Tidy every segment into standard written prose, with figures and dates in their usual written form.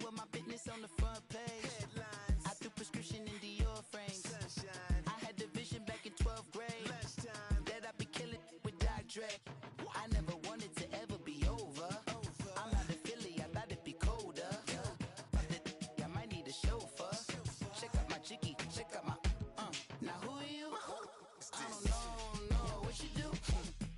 with my business on the front page. Headlines. I threw prescription in Dior frames. Sunshine. I had the vision back in 12th grade. Lunchtime. That I'd be killing with Dr. Dre. I never wanted to ever be over. I'm not a Philly, I thought it'd be colder. I might need a chauffeur. Check out my jiggy, check out my Now who are you? I don't know what you do.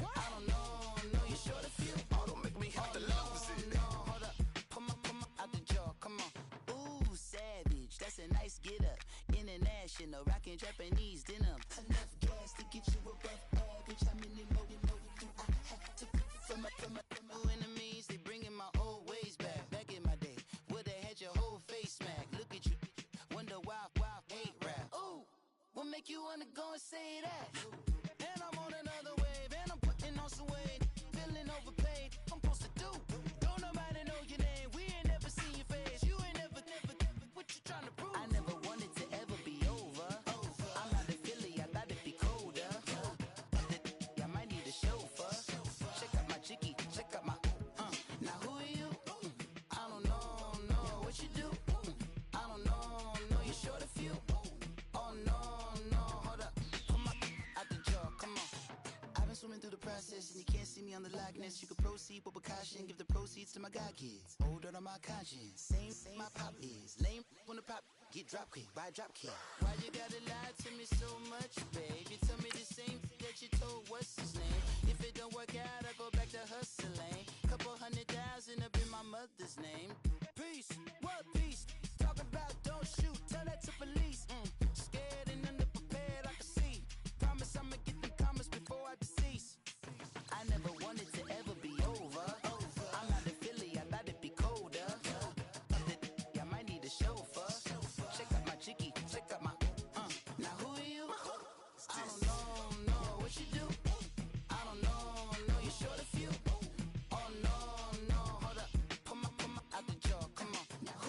I don't know you short a few. Oh, don't make me have to lose it. No, hold up, come on, out the jaw, come on. Ooh, savage, that's a nice get up. International, rockin' Japanese denim. Enough gas to get you above average. How many more do I have to from my enemies? They bringing my old ways back. Back in my day, where they had your whole face smacked. Look at you, wonder why hate rap. Ooh, what make you wanna go and say that? And I'm on another wave, and I'm putting on some weight. Feeling overpaid, I'm supposed to do. Don't nobody know your name, we ain't never seen your face. You ain't never, what you trying to prove? I never wanted to ever be over. I'm not a Philly, I thought it'd be colder. I might need a chauffeur. Check out my jiggy, check out my Now who are you? I don't know what you do. I don't know you short a few. Oh no, hold up, come on, out the jaw, come on. I've been swimming through the process and you can't see me on the likeness. You can proceed with precaution, give the proceeds to my god kids. Old dirt on my conscience, same my pop is. Lame when the pop get drop quick, buy drop kick. Why you gotta lie to me so much, babe? You tell me the same that you told what's his name. If it don't work out, I go back to hustling. Couple 100,000 up in my mother's name. Peace, what peace? Talking about don't shoot, tell that to police. Scared and underprepared, I can see. Promise I'ma get the comments before I decease. I never wanted to ever be over. I'm not a Philly, I thought it'd be colder. I might need a chauffeur. Check out my jiggy, check out my Now who are you? I don't know what you do. I don't know you short a few. Oh no, hold up, come on, out the jaw, come on.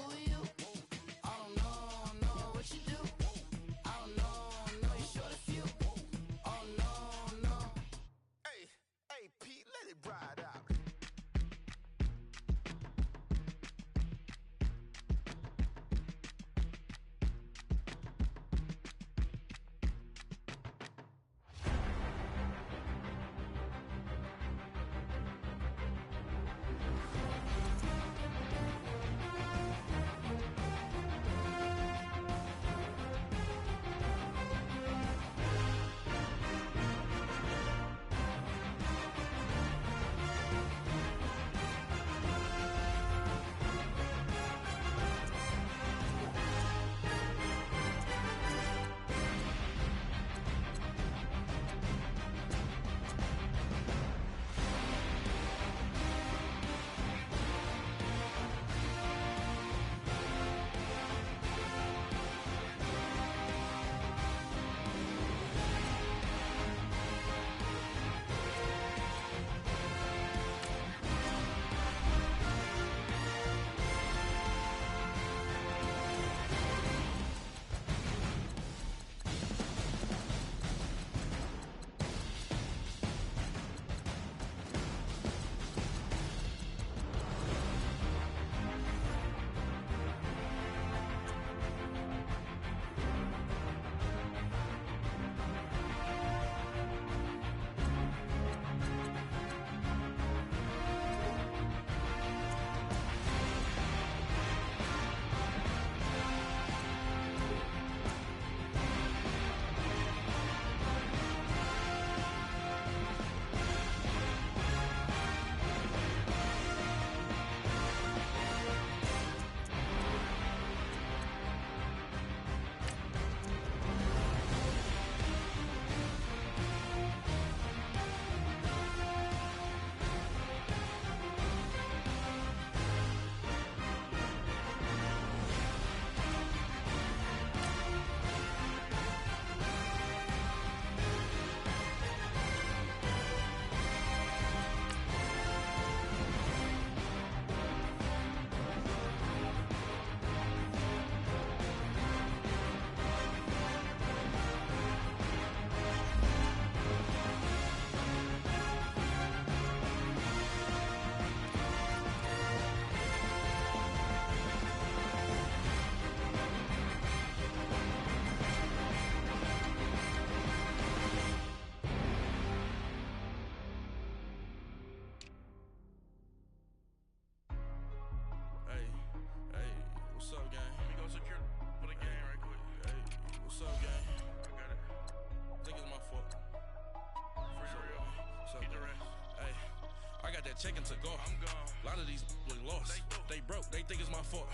that check-in to go. I'm gone. A lot of these look lost. They broke. They think it's my fault.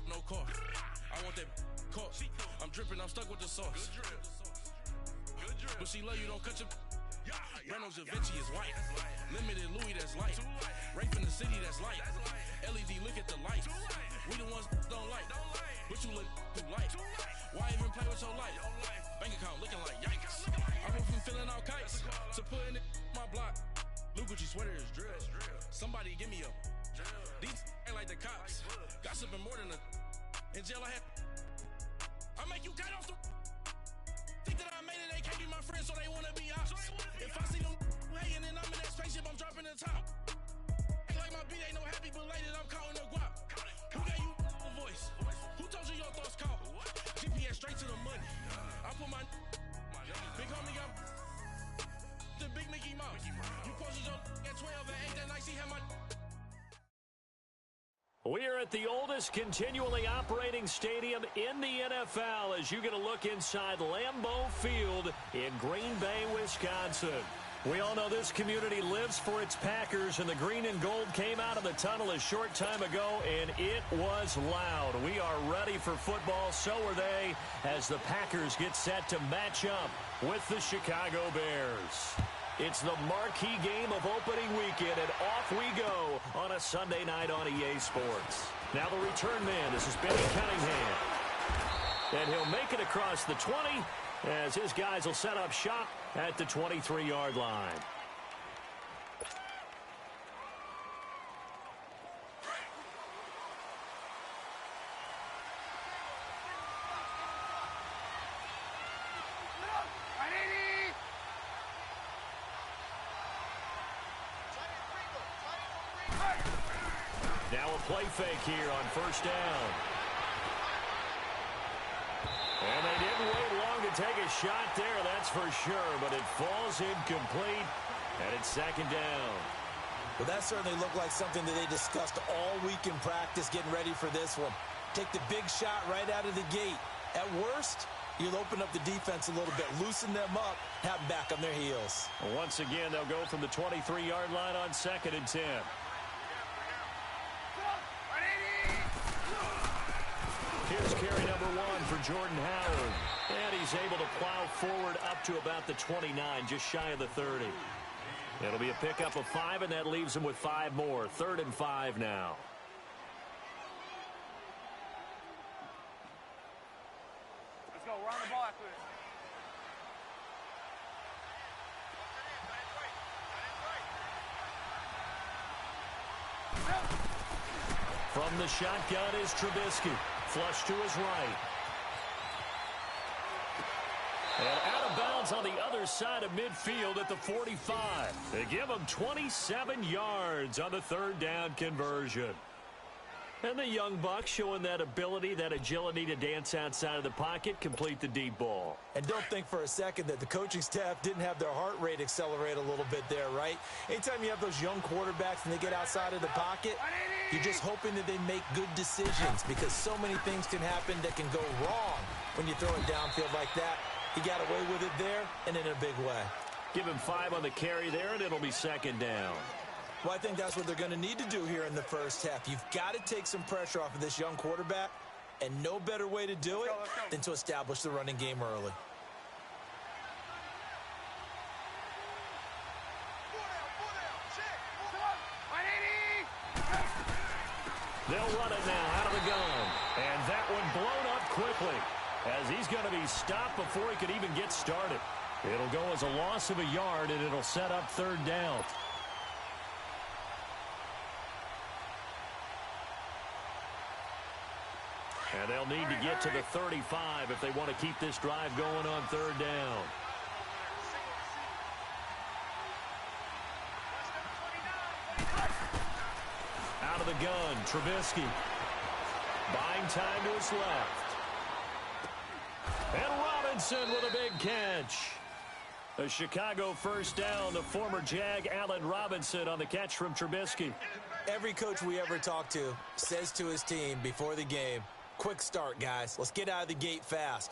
No car. I want that caught. I'm dripping. I'm stuck with the sauce. Good drip. But she love you. Don't cut your. Reynolds Da Vinci is white. Limited Louis, that's light. Rape in the city, that's light. LED, look at the lights. We the ones don't like. But you look too light. Why even play with your life? Bank account looking like yikes. I went from filling out kites to putting it in my block. Blue Gucci sweater is drill. Somebody give me a. These ain't like the cops. Gossiping more than a. In jail I had. I make you cut off the. Think that I made it, they can't be my friends, so they wanna be ops. If I see them hanging and I'm in that spaceship, I'm dropping the top. Ain't like my beat ain't no happy, but later I'm counting the guap. Who gave you a voice? Who told you your thoughts count? GPS straight to the money. I put my big homie got the big Mickey Mouse. You posted your at 12 and 8 that night, she had my. We are at the oldest continually operating stadium in the NFL as you get a look inside Lambeau Field in Green Bay, Wisconsin. We all know this community lives for its Packers, and the green and gold came out of the tunnel a short time ago, and it was loud. We are ready for football, so are they, as the Packers get set to match up with the Chicago Bears. It's the marquee game of opening weekend, and off we go on a Sunday night on EA Sports. Now the return man, this is Benny Cunningham. And he'll make it across the 20 as his guys will set up shop at the 23-yard line. Now a play fake here on first down. And they didn't wait long to take a shot there, that's for sure, but it falls incomplete, and it's second down. Well, that certainly looked like something that they discussed all week in practice getting ready for this one. Take the big shot right out of the gate. At worst, you'll open up the defense a little bit, loosen them up, have them back on their heels. Once again, they'll go from the 23-yard line on 2nd and 10. Here's carry number 1 for Jordan Howard. And he's able to plow forward up to about the 29, just shy of the 30. It'll be a pickup of 5, and that leaves him with 5 more. 3rd and 5 now. Let's go. Run the ball after this. From the shotgun is Trubisky. Flush to his right. And out of bounds on the other side of midfield at the 45. They give him 27 yards on the 3rd down conversion. And the young buck showing that ability, that agility to dance outside of the pocket, complete the deep ball. And don't think for a second that the coaching staff didn't have their heart rate accelerate a little bit there, right? Anytime you have those young quarterbacks and they get outside of the pocket, you're just hoping that they make good decisions because so many things can happen that can go wrong when you throw it downfield like that. He got away with it there and in a big way. Give him 5 on the carry there, and it'll be 2nd down. Well, I think that's what they're going to need to do here in the first half. You've got to take some pressure off of this young quarterback, and no better way to do it than to establish the running game early. They'll run it now out of the gun. And that one blown up quickly as he's going to be stopped before he could even get started. It'll go as a loss of a yard, and it'll set up 3rd down. And they'll need to get to the 35 if they want to keep this drive going on 3rd down. Out of the gun, Trubisky. Buying time to his left. And Robinson with a big catch. A Chicago first down, the former Jag Allen Robinson on the catch from Trubisky. Every coach we ever talk to says to his team before the game, quick start, guys. Let's get out of the gate fast.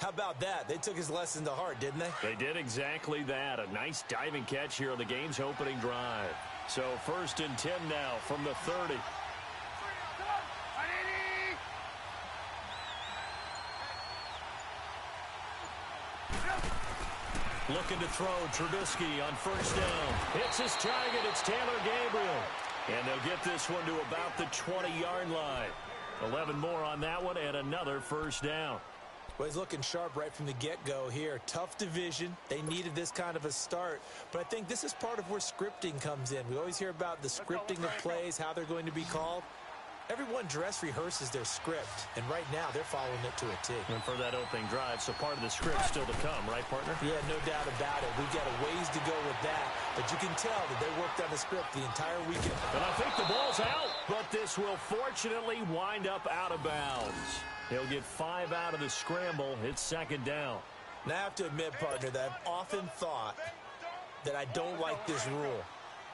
How about that? They took his lesson to heart, didn't they? They did exactly that. A nice diving catch here on the game's opening drive. So 1st and 10 now from the 30. Looking to throw. Trubisky on 1st down. Hits his target. It's Taylor Gabriel. And they'll get this one to about the 20-yard line. 11 more on that one and another 1st down. Well, he's looking sharp right from the get-go here. Tough division. They needed this kind of a start. But I think this is part of where scripting comes in. We always hear about the scripting of plays, how they're going to be called. Everyone dress rehearses their script, and right now they're following it to a T. And for that opening drive, so part of the script still to come, right, partner? Yeah, no doubt about it. We've got a ways to go with that, but you can tell that they worked on the script the entire weekend. And I think the ball's out, but this will fortunately wind up out of bounds. He'll get 5 out of the scramble. It's 2nd down. Now, I have to admit, partner, that I've often thought that I don't like this rule,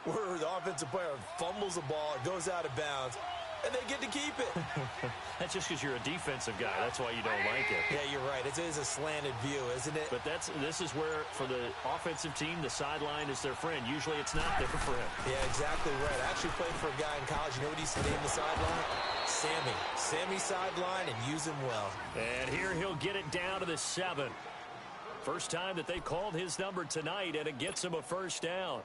where the offensive player fumbles the ball, it goes out of bounds, and they get to keep it. That's just because you're a defensive guy. That's why you don't like it. Yeah, you're right. It is a slanted view, isn't it? But this is where, for the offensive team, the sideline is their friend. Usually it's not there for him. Yeah, exactly right. I actually played for a guy in college. You know what he used to name the sideline? Sammy. Sammy sideline, and use him well. And here he'll get it down to the 7. First time that they called his number tonight, and it gets him a 1st down.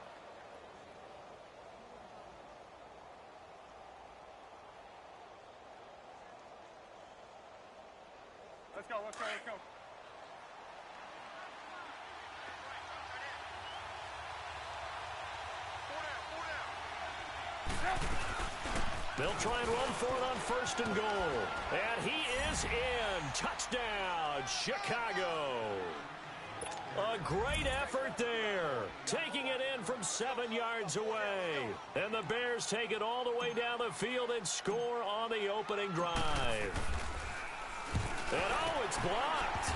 Let's go, let's go, let's go. They'll try and run for it on 1st and goal. And he is in. Touchdown, Chicago. A great effort there. Taking it in from 7 yards away. And the Bears take it all the way down the field and score on the opening drive. And oh, it's blocked.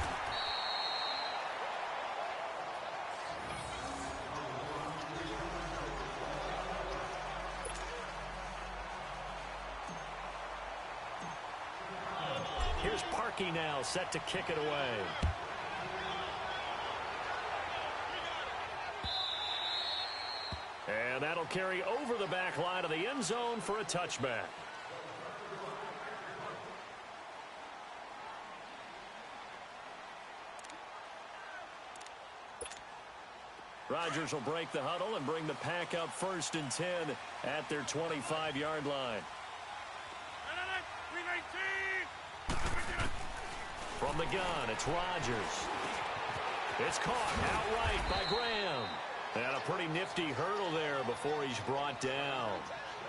Here's Parkey now, set to kick it away. And that'll carry over the back line of the end zone for a touchback. Rodgers will break the huddle and bring the pack up 1st and 10 at their 25-yard line. From the gun, it's Rodgers. It's caught outright by Graham. And a pretty nifty hurdle there before he's brought down.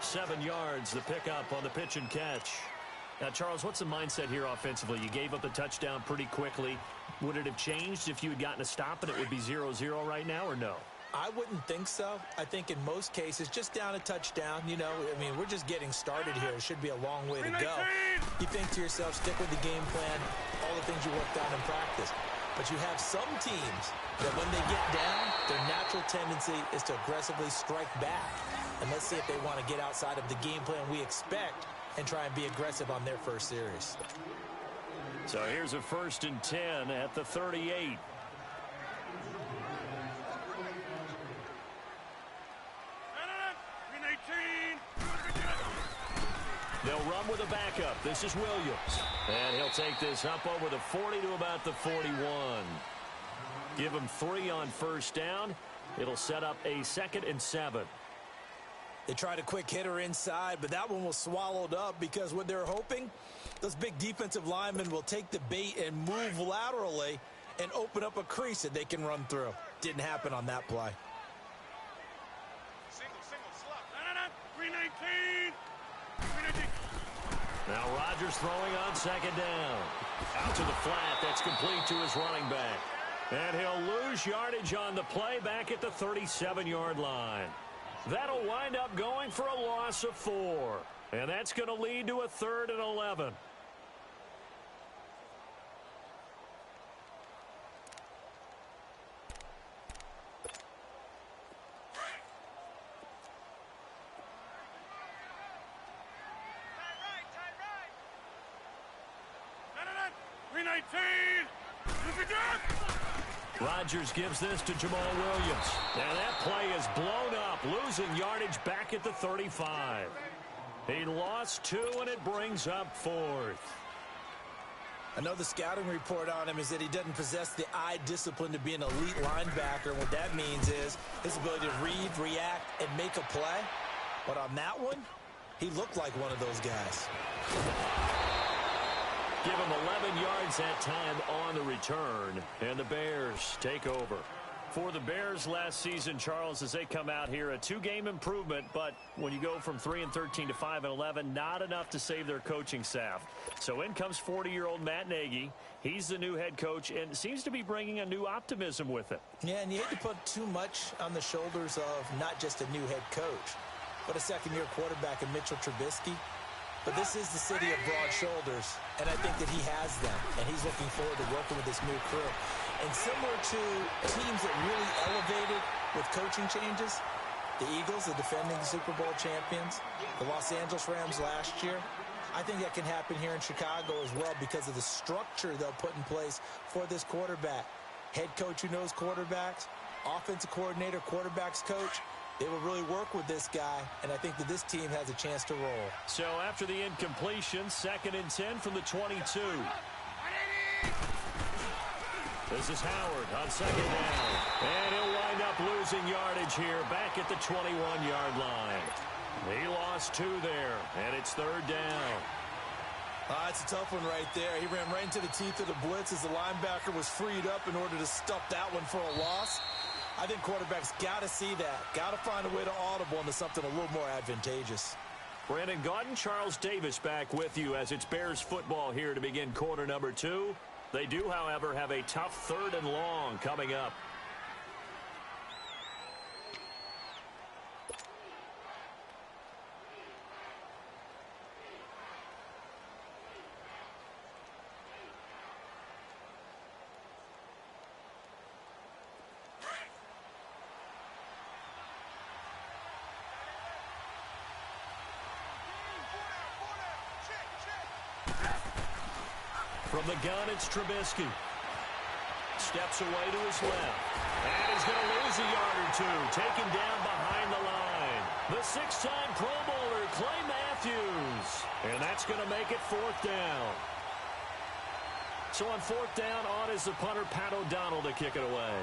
7 yards, the pickup on the pitch and catch. Now, Charles, what's the mindset here offensively? You gave up the touchdown pretty quickly. Would it have changed if you had gotten a stop and it would be 0-0 right now, or no? I wouldn't think so. I think in most cases, just down a touchdown, you know, I mean, we're just getting started here. It should be a long way to go. You think to yourself, stick with the game plan, all the things you worked on in practice. But you have some teams that when they get down, their natural tendency is to aggressively strike back. And let's see if they want to get outside of the game plan we expect and try and be aggressive on their first series. So here's a 1st and 10 at the 38. They'll run with a backup. This is Williams. And he'll take this up over the 40 to about the 41. Give him 3 on 1st down. It'll set up a 2nd and 7. They tried a quick hitter inside, but that one was swallowed up because what they're hoping, those big defensive linemen will take the bait and move laterally and open up a crease that they can run through. Didn't happen on that play. Now Rodgers throwing on 2nd down. Out to the flat. That's complete to his running back. And he'll lose yardage on the play back at the 37-yard line. That'll wind up going for a loss of 4. And that's going to lead to a 3rd and 11. Rodgers gives this to Jamal Williams. And that play is blown up losing yardage back at the 35. He lost 2, and it brings up 4th. I know the scouting report on him is that he doesn't possess the eye discipline to be an elite linebacker. And what that means is his ability to read, react, and make a play. But on that one, he looked like one of those guys. Give him 11 yards that time on the return, and the Bears take over. For the Bears last season, Charles, as they come out here, a 2-game improvement, but when you go from 3-13 to 5-11, not enough to save their coaching staff. So in comes 40-year-old Matt Nagy. He's the new head coach and seems to be bringing a new optimism with it. Yeah, and you hate to put too much on the shoulders of not just a new head coach, but a second-year quarterback in Mitchell Trubisky. But this is the city of broad shoulders, and I think that he has them, and he's looking forward to working with this new crew. And similar to teams that really elevated with coaching changes, the Eagles, the defending Super Bowl champions, the Los Angeles Rams last year, I think that can happen here in Chicago as well because of the structure they'll put in place for this quarterback. Head coach who knows quarterbacks, offensive coordinator, quarterbacks coach. They will really work with this guy, and I think that this team has a chance to roll. So after the incompletion, 2nd and 10 from the 22. This is Howard on 2nd down. And he'll wind up losing yardage here back at the 21-yard line. He lost 2 there, and it's 3rd down. It's a tough one right there. He ran right into the teeth of the blitz as the linebacker was freed up in order to stuff that one for a loss. I think quarterbacks got to see that. Got to find a way to audible into something a little more advantageous. Brandon Gaudin, Charles Davis back with you as it's Bears football here to begin quarter number 2. They do, however, have a tough 3rd and long coming up. From the gun, it's Trubisky. Steps away to his left. And he's going to lose a yard or 2. Taken down behind the line. The 6-time Pro Bowler, Clay Matthews. And that's going to make it 4th down. So on 4th down, on is the punter, Pat O'Donnell, to kick it away.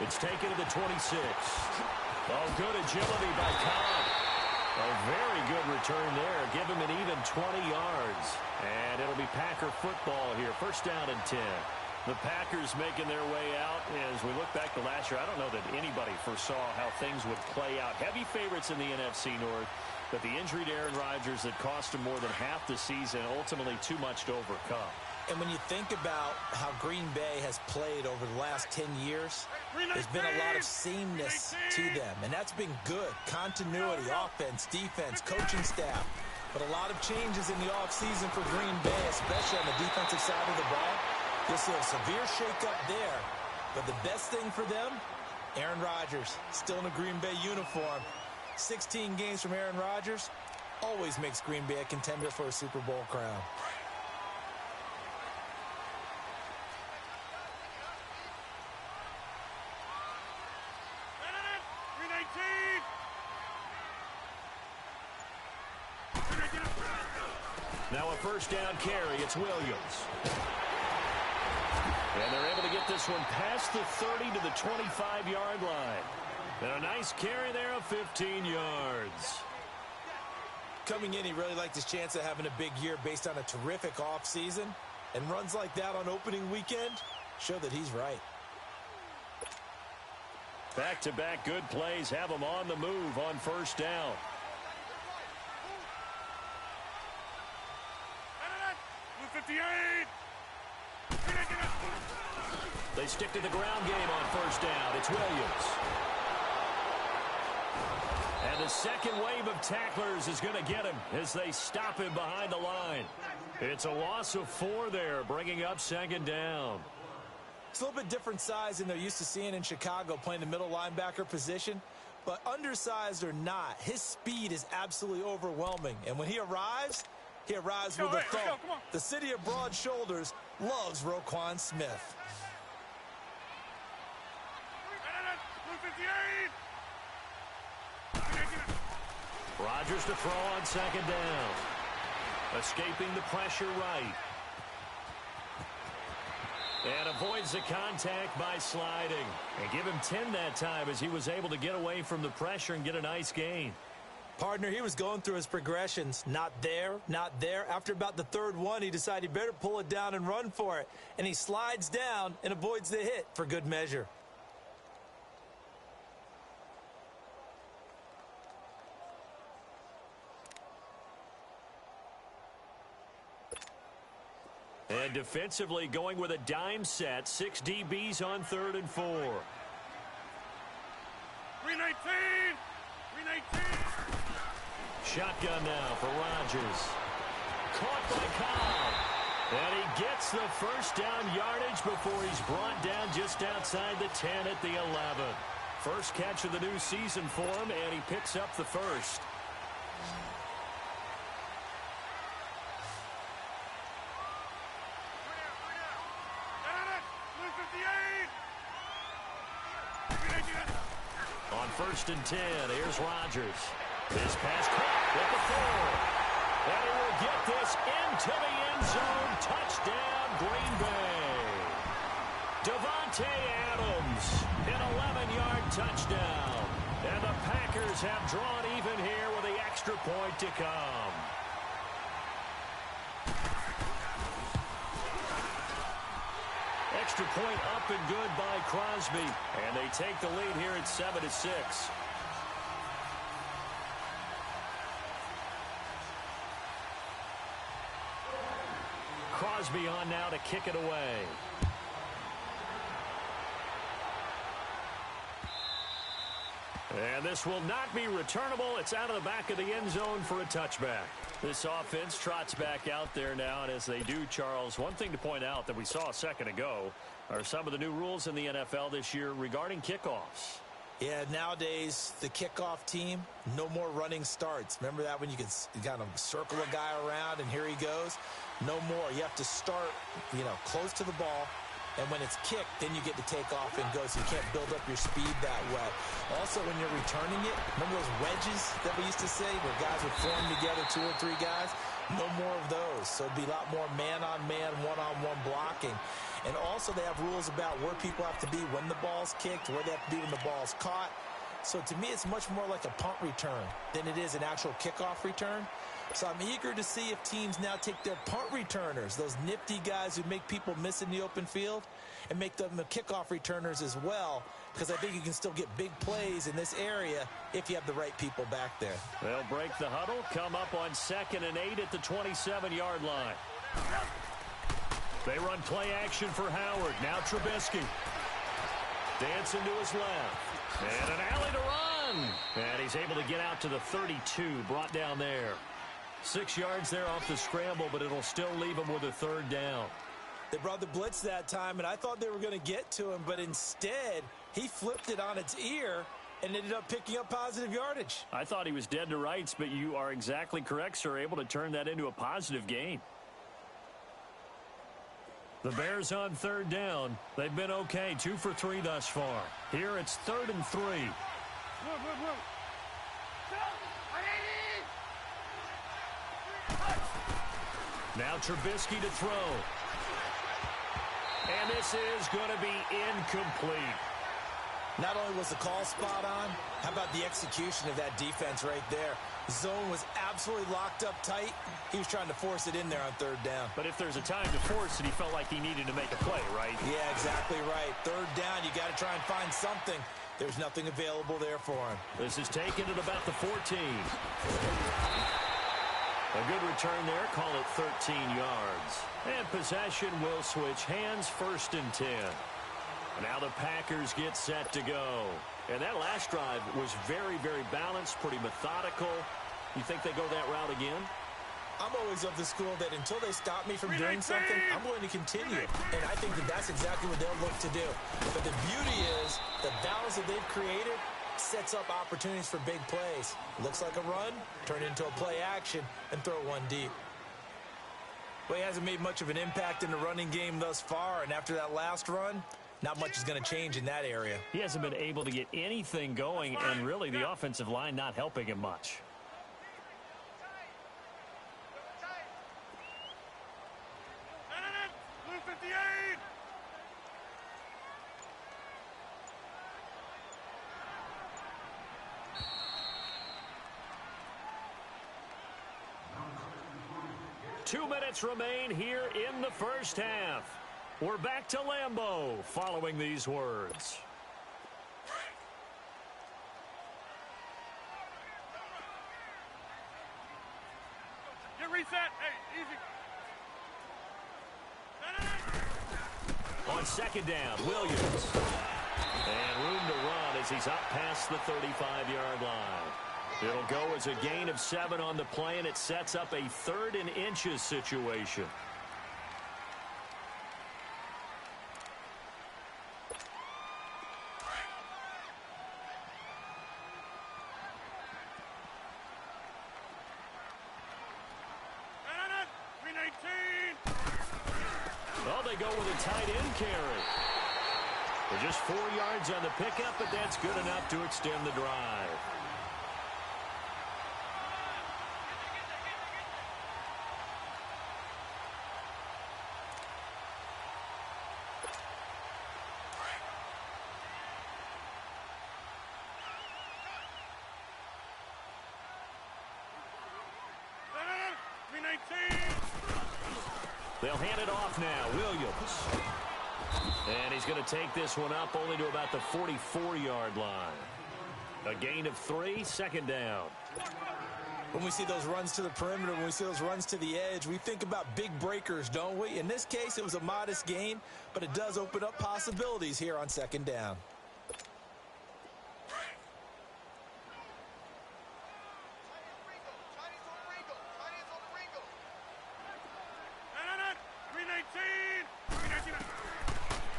It's taken to the 26. Oh, good agility by Cobb. A very good return there. Give him an even 20 yards. And it'll be Packer football here. 1st down and 10. The Packers making their way out. As we look back to last year, I don't know that anybody foresaw how things would play out. Heavy favorites in the NFC North. But the injury to Aaron Rodgers that cost him more than half the season, ultimately too much to overcome. And when you think about how Green Bay has played over the last 10 years, there's been a lot of sameness to them. And that's been good. Continuity, offense, defense, coaching staff. But a lot of changes in the offseason for Green Bay, especially on the defensive side of the ball. You'll see a severe shakeup there. But the best thing for them, Aaron Rodgers, still in a Green Bay uniform. 16 games from Aaron Rodgers always makes Green Bay a contender for a Super Bowl crown. Now a 1st down carry. It's Williams. And they're able to get this one past the 30 to the 25-yard line. And a nice carry there of 15 yards. Coming in, he really liked his chance of having a big year based on a terrific offseason. And runs like that on opening weekend show that he's right. Back-to-back good plays have him on the move on 1st down. They stick to the ground game on 1st down. It's Williams. And the second wave of tacklers is going to get him as they stop him behind the line. It's a loss of 4 there, bringing up 2nd down. It's a little bit different size than they're used to seeing in Chicago, playing the middle linebacker position. But undersized or not, his speed is absolutely overwhelming. And when he arrives with a thump. The city of Broad Shoulders loves Roquan Smith. Rodgers to throw on second down. Escaping the pressure right. And avoids the contact by sliding. And give him 10 that time as he was able to get away from the pressure and get a nice gain. Partner, he was going through his progressions. Not there, not there. After about the third one, he decided he better pull it down and run for it. And he slides down and avoids the hit for good measure. And defensively going with a dime set. 6 DBs on 3rd and 4. 319! 319! Shotgun now for Rodgers. Caught by Cobb. And he gets the first down yardage before he's brought down just outside the 10 at the 11. First catch of the new season for him, and he picks up the first. On 1st and 10, here's Rodgers. This pass caught at the 4. And he will get this into the end zone. Touchdown, Green Bay. Davante Adams, an 11-yard touchdown. And the Packers have drawn even here with the extra point to come. Extra point up and good by Crosby. And they take the lead here at 7-6. Crosby on now to kick it away. And this will not be returnable. It's out of the back of the end zone for a touchback. This offense trots back out there now, and as they do, Charles, one thing to point out that we saw a second ago are some of the new rules in the NFL this year regarding kickoffs. Yeah, nowadays, the kickoff team, no more running starts. Remember that when you could kind of circle a guy around and here he goes? No more. You have to start, close to the ball. And when it's kicked, then you get to take off and go, so you can't build up your speed that way. Also, when you're returning it, remember those wedges that we used to say where guys would form together, 2 or 3 guys? No more of those. So it'd be a lot more man-on-man, one-on-one blocking. And also they have rules about where people have to be when the ball's kicked, where they have to be when the ball's caught. So to me, it's much more like a punt return than it is an actual kickoff return. So I'm eager to see if teams now take their punt returners, those nifty guys who make people miss in the open field, and make them the kickoff returners as well, because I think you can still get big plays in this area if you have the right people back there. They'll break the huddle, come up on 2nd and 8 at the 27-yard line. They run play action for Howard. Now Trubisky. Dancing to his left. And an alley to run. And he's able to get out to the 32, brought down there. 6 yards there off the scramble, but it'll still leave him with a 3rd down. They brought the blitz that time, and I thought they were going to get to him, but instead he flipped it on its ear and ended up picking up positive yardage. I thought he was dead to rights, but you are exactly correct, sir, able to turn that into a positive gain. The Bears on 3rd down. They've been okay, 2 for 3 thus far. Here it's 3rd and 3. Now Trubisky to throw. And this is going to be incomplete. Not only was the call spot on, how about the execution of that defense right there? Zone was absolutely locked up tight. He was trying to force it in there on 3rd down. But if there's a time to force it, he felt like he needed to make a play, right? Yeah, exactly right. 3rd down, you got to try and find something. There's nothing available there for him. This is taken at about the 14. A good return there, call it 13 yards. And possession will switch hands, 1st and 10. Now the Packers get set to go. And that last drive was very, very balanced, pretty methodical. You think they go that route again? I'm always of the school that until they stop me from doing something, I'm going to continue. And I think that that's exactly what they'll look to do. But the beauty is the balance that they've created, sets up opportunities for big plays. Looks like a run, turn it into a play action, and throw one deep. Well, he hasn't made much of an impact in the running game thus far, and after that last run, not much is going to change in that area. He hasn't been able to get anything going, and really the offensive line not helping him much. Blue 58. Two minutes remain here in the first half. We're back to Lambeau following these words. Get reset. Hey, easy. On second down, Williams. And room to run as he's up past the 35-yard line. It'll go as a gain of 7 on the play, and it sets up a 3rd and inches situation. Well, they go with a tight end carry. They're just 4 yards on the pickup, but that's good enough to extend the drive. They'll hand it off now. Williams. And he's going to take this one up only to about the 44-yard line. A gain of 3, second down. When we see those runs to the perimeter, when we see those runs to the edge, we think about big breakers, don't we? In this case, it was a modest gain, but it does open up possibilities here on second down.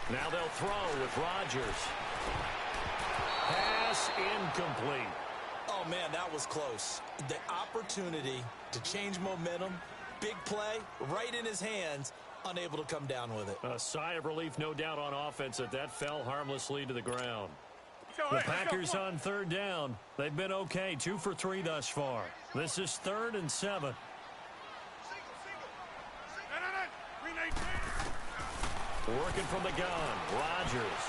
Now they'll throw with Rodgers. Pass incomplete. Oh, man, that was close. The opportunity to change momentum, big play, right in his hands, unable to come down with it. A sigh of relief, no doubt, on offense that fell harmlessly to the ground. The Packers on third down. They've been okay, 2 for 3 thus far. This is 3rd and 7. Working from the gun, Rodgers.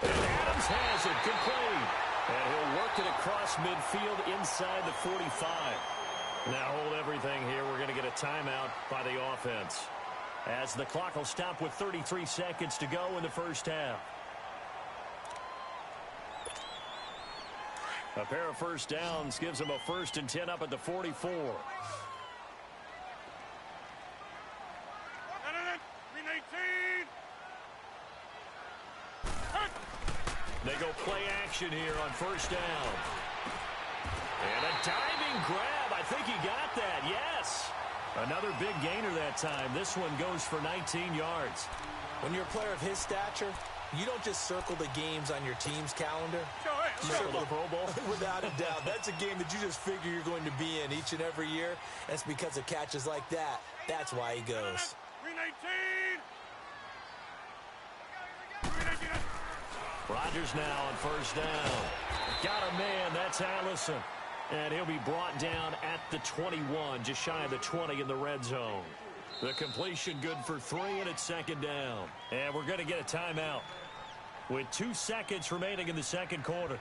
And Adams has it, complete. And he'll work it across midfield inside the 45. Now hold everything here. We're going to get a timeout by the offense, as the clock will stop with 33 seconds to go in the first half. A pair of first downs gives them a 1st and 10 up at the 44. They go play action here on first down. And a diving grab. I think he got that. Yes. Another big gainer that time. This one goes for 19 yards. When you're a player of his stature, you don't just circle the games on your team's calendar. You circle the Pro Bowl. Without a doubt. That's a game that you just figure you're going to be in each and every year. And it's because of catches like that. That's why he goes. 319. Rodgers now on first down. Got a man. That's Allison. And he'll be brought down at the 21, just shy of the 20 in the red zone. The completion good for 3, and it's second down. And we're going to get a timeout with 2 seconds remaining in the second quarter.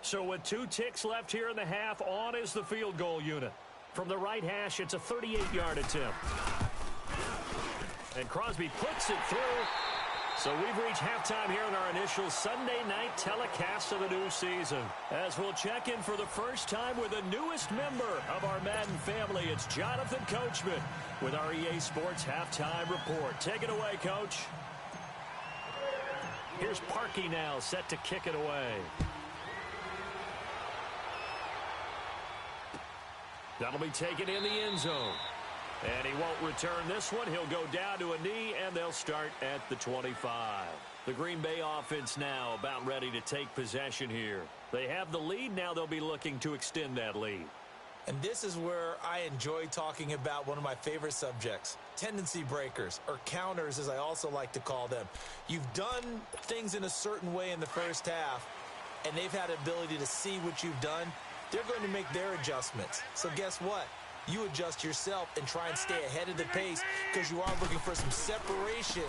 So with 2 ticks left here in the half, on is the field goal unit. From the right hash, it's a 38-yard attempt. And Crosby puts it through. So we've reached halftime here in our initial Sunday night telecast of the new season. As we'll check in for the first time with the newest member of our Madden family, it's Jonathan Coachman with our EA Sports Halftime Report. Take it away, Coach. Here's Parkey now, set to kick it away. That'll be taken in the end zone. And he won't return this one. He'll go down to a knee, and they'll start at the 25. The Green Bay offense now about ready to take possession here. They have the lead. Now they'll be looking to extend that lead. And this is where I enjoy talking about one of my favorite subjects, tendency breakers, or counters as I also like to call them. You've done things in a certain way in the first half, and they've had ability to see what you've done. They're going to make their adjustments. So guess what? You adjust yourself and try and stay ahead of the pace because you are looking for some separation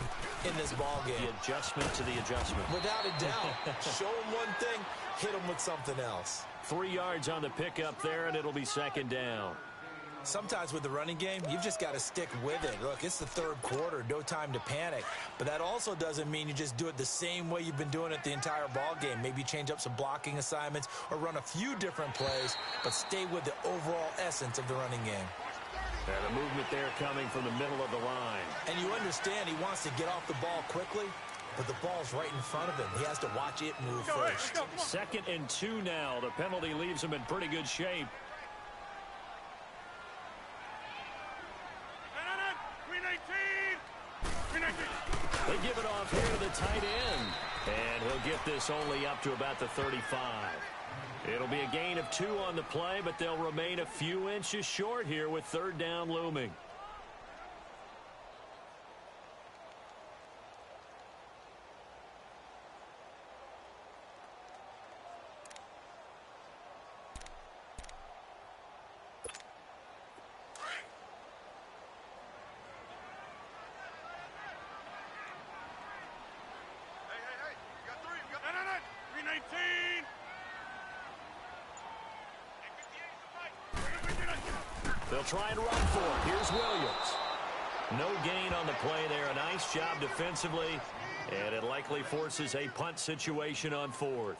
in this ball game. The adjustment to the adjustment. Without a doubt. Show them one thing, hit them with something else. 3 yards on the pickup there, and it'll be second down. Sometimes with the running game, you've just got to stick with it. Look, it's the third quarter, no time to panic. But that also doesn't mean you just do it the same way you've been doing it the entire ball game. Maybe change up some blocking assignments or run a few different plays, but stay with the overall essence of the running game. And a movement there coming from the middle of the line. And you understand he wants to get off the ball quickly, but the ball's right in front of him. He has to watch it move first. 2nd and 2 now. The penalty leaves him in pretty good shape. They give it off here to the tight end. And he'll get this only up to about the 35. It'll be a gain of 2 on the play, but they'll remain a few inches short here with 3rd down looming. They'll try and run for it. Here's Williams. No gain on the play there. A nice job defensively, and it likely forces a punt situation on 4th.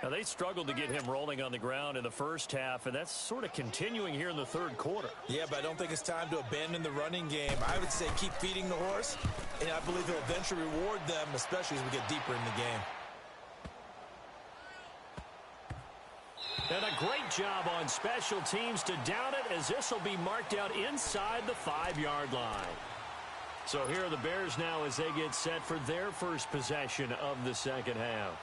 Now, they struggled to get him rolling on the ground in the first half, and that's sort of continuing here in the third quarter. Yeah, but I don't think it's time to abandon the running game. I would say keep feeding the horse, and I believe he'll eventually reward them, especially as we get deeper in the game. And a great job on special teams to down it, as this will be marked out inside the 5-yard line. So here are the Bears now as they get set for their first possession of the second half.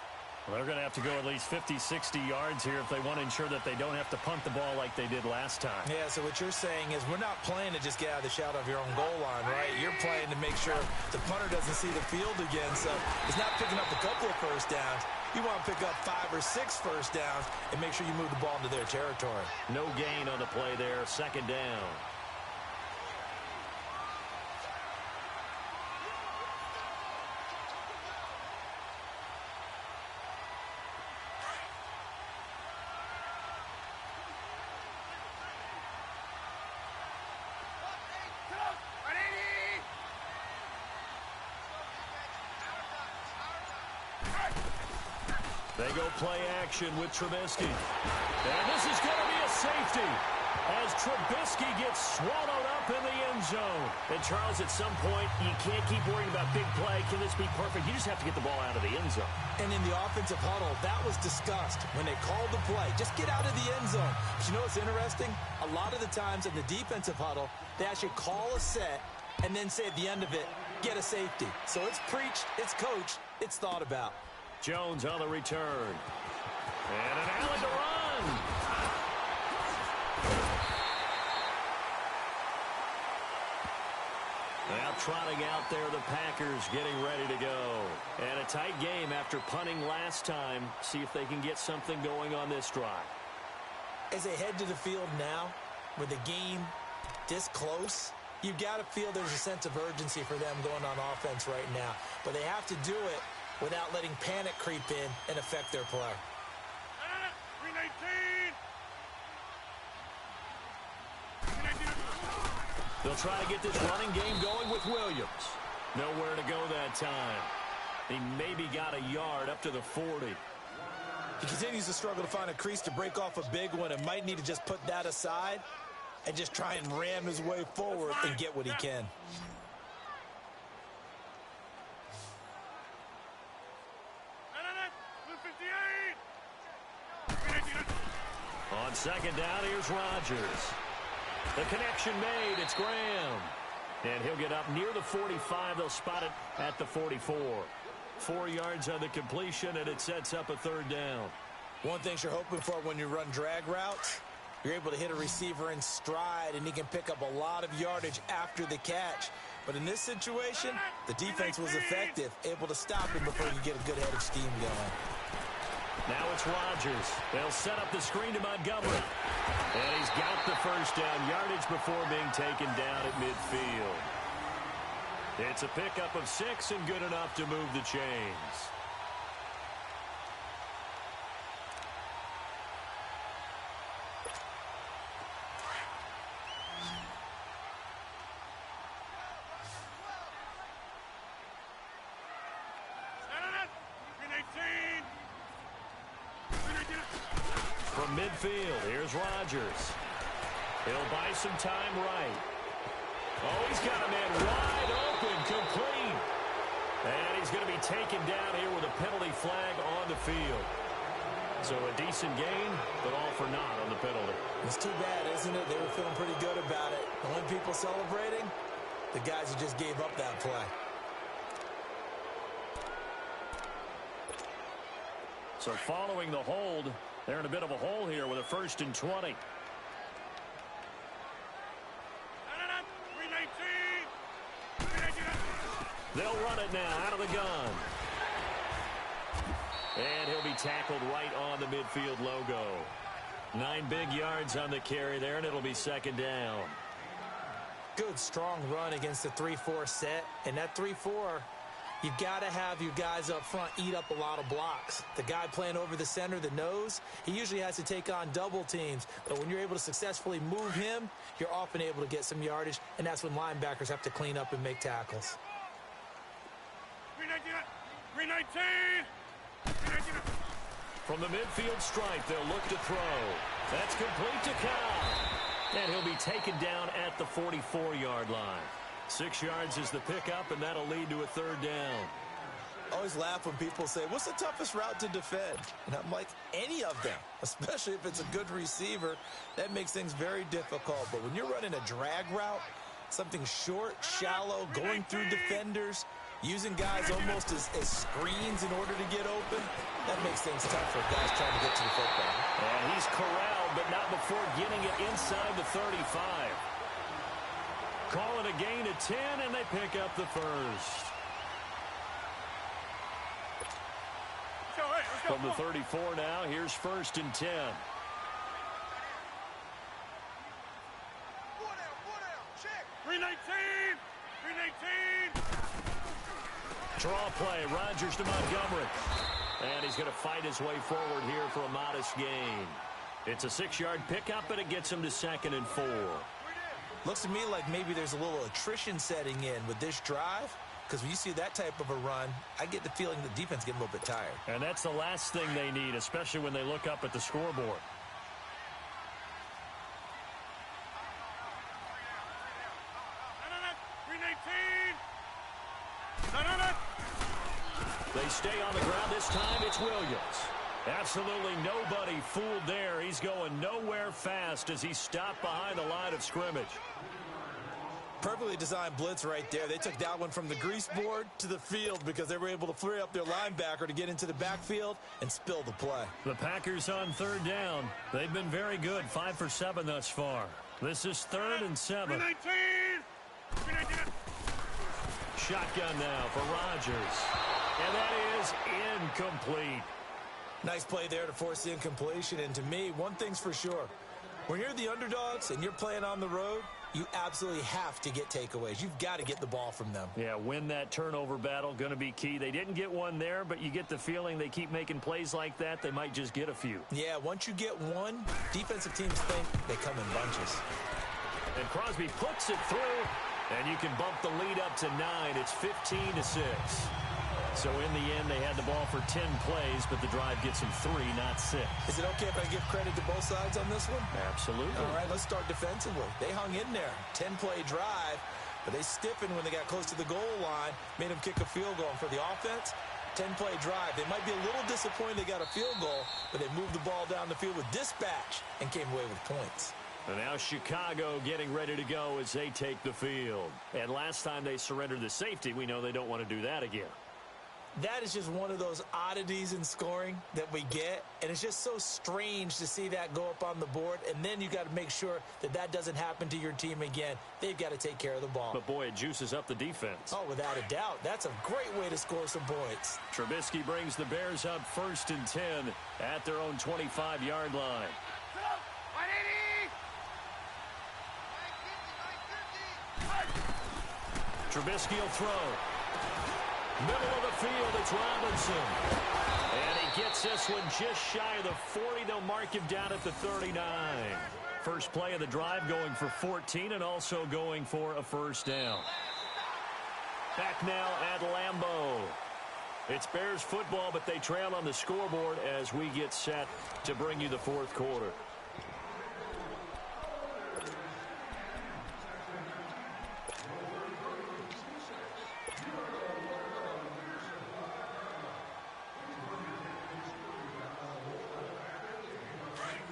Well, they're going to have to go at least 50, 60 yards here if they want to ensure that they don't have to punt the ball like they did last time. Yeah, so what you're saying is we're not playing to just get out of the shadow of your own goal line, right? You're playing to make sure the punter doesn't see the field again. So it's not picking up a couple of first downs. You want to pick up 5 or 6 first downs and make sure you move the ball into their territory. No gain on the play there. Second down. They go play action with Trubisky. And this is going to be a safety as Trubisky gets swallowed up in the end zone. And, Charles, at some point, you can't keep worrying about big play. Can this be perfect? You just have to get the ball out of the end zone. And in the offensive huddle, that was discussed when they called the play. Just get out of the end zone. But you know what's interesting? A lot of the times in the defensive huddle, they actually call a set and then say at the end of it, get a safety. So it's preached, it's coached, it's thought about. Jones on the return. And an Allen to run. Now trotting out there, the Packers getting ready to go. And a tight game after punting last time. See if they can get something going on this drive. As they head to the field now, with the game this close, you've got to feel there's a sense of urgency for them going on offense right now. But they have to do it without letting panic creep in and affect their play. 319. They'll try to get this running game going with Williams. Nowhere to go that time. He maybe got a yard up to the 40. He continues to struggle to find a crease to break off a big one and might need to just put that aside and just try and ram his way forward and get what he can. Second down, here's Rodgers. The connection made, it's Graham. And he'll get up near the 45. They'll spot it at the 44. 4 yards on the completion, and it sets up a third down. One thing you're hoping for when you run drag routes, you're able to hit a receiver in stride, and he can pick up a lot of yardage after the catch. But in this situation, the defense was effective, able to stop him before you get a good head of steam going. Now it's Rodgers. They'll set up the screen to Montgomery. And he's got the first down yardage before being taken down at midfield. It's a pickup of 6 and good enough to move the chains. From midfield, here's Rodgers. He'll buy some time right. Oh, he's got a man wide open, complete. And he's going to be taken down here with a penalty flag on the field. So a decent gain, but all for naught on the penalty. It's too bad, isn't it? They were feeling pretty good about it. The only people celebrating, the guys who just gave up that play. So following the hold, they're in a bit of a hole here with a 1st and 20. They'll run it now out of the gun. And he'll be tackled right on the midfield logo. 9 big yards on the carry there, and it'll be second down. Good, strong run against the 3-4 set. And that 3-4, you've got to have your guys up front eat up a lot of blocks. The guy playing over the center, the nose, he usually has to take on double teams. But when you're able to successfully move him, you're often able to get some yardage, and that's when linebackers have to clean up and make tackles. 319! From the midfield stripe, they'll look to throw. That's complete to Cobb. And he'll be taken down at the 44-yard line. 6 yards is the pickup, and that'll lead to a third down. I always laugh when people say, what's the toughest route to defend? And I'm like, any of them, especially if it's a good receiver. That makes things very difficult. But when you're running a drag route, something short, shallow, going through defenders, using guys almost as screens in order to get open, that makes things tough for guys trying to get to the football. And he's corralled, but not before getting it inside the 35. Call it a gain of 10, and they pick up the first. From the 34 now, here's 1st and 10. Check. 319! 319! Draw play, Rodgers to Montgomery. And he's going to fight his way forward here for a modest gain. It's a 6-yard pickup, but it gets him to 2nd and 4. Looks to me like maybe there's a little attrition setting in with this drive, because when you see that type of a run, I get the feeling the defense getting a little bit tired. And that's the last thing they need, especially when they look up at the scoreboard. They stay on the ground. This time it's Williams. Absolutely nobody fooled there. He's going nowhere fast as he's stopped behind the line of scrimmage. Perfectly designed blitz right there. They took that one from the grease board to the field because they were able to free up their linebacker to get into the backfield and spill the play. The Packers on 3rd down. They've been very good, 5 for 7 thus far. This is 3rd and 7. 319! Shotgun now for Rodgers. And that is incomplete. Nice play there to force the incompletion. And to me, one thing's for sure. When you're the underdogs and you're playing on the road, you absolutely have to get takeaways. You've got to get the ball from them. Yeah, win that turnover battle, going to be key. They didn't get one there, but you get the feeling they keep making plays like that, they might just get a few. Yeah, once you get one, defensive teams think they come in bunches. And Crosby puts it through, and you can bump the lead up to 9. It's 15-6. So in the end, they had the ball for 10 plays, but the drive gets them 3, not 6. Is it okay if I give credit to both sides on this one? Absolutely. All right, let's start defensively. They hung in there. 10-play drive, but they stiffened when they got close to the goal line, made them kick a field goal. And for the offense, 10-play drive. They might be a little disappointed they got a field goal, but they moved the ball down the field with dispatch and came away with points. And now Chicago getting ready to go as they take the field. And last time they surrendered the safety, we know they don't want to do that again. That is just one of those oddities in scoring that we get, and it's just so strange to see that go up on the board, and then you got to make sure that that doesn't happen to your team again. They've got to take care of the ball. But, boy, it juices up the defense. Oh, without a doubt. That's a great way to score some points. Trubisky brings the Bears up 1st and 10 at their own 25-yard line. Trubisky will throw. Middle of the field, it's Robinson. And he gets this one just shy of the 40. They'll mark him down at the 39. First play of the drive going for 14 and also going for a first down. Back now at Lambeau. It's Bears football, but they trail on the scoreboard as we get set to bring you the fourth quarter.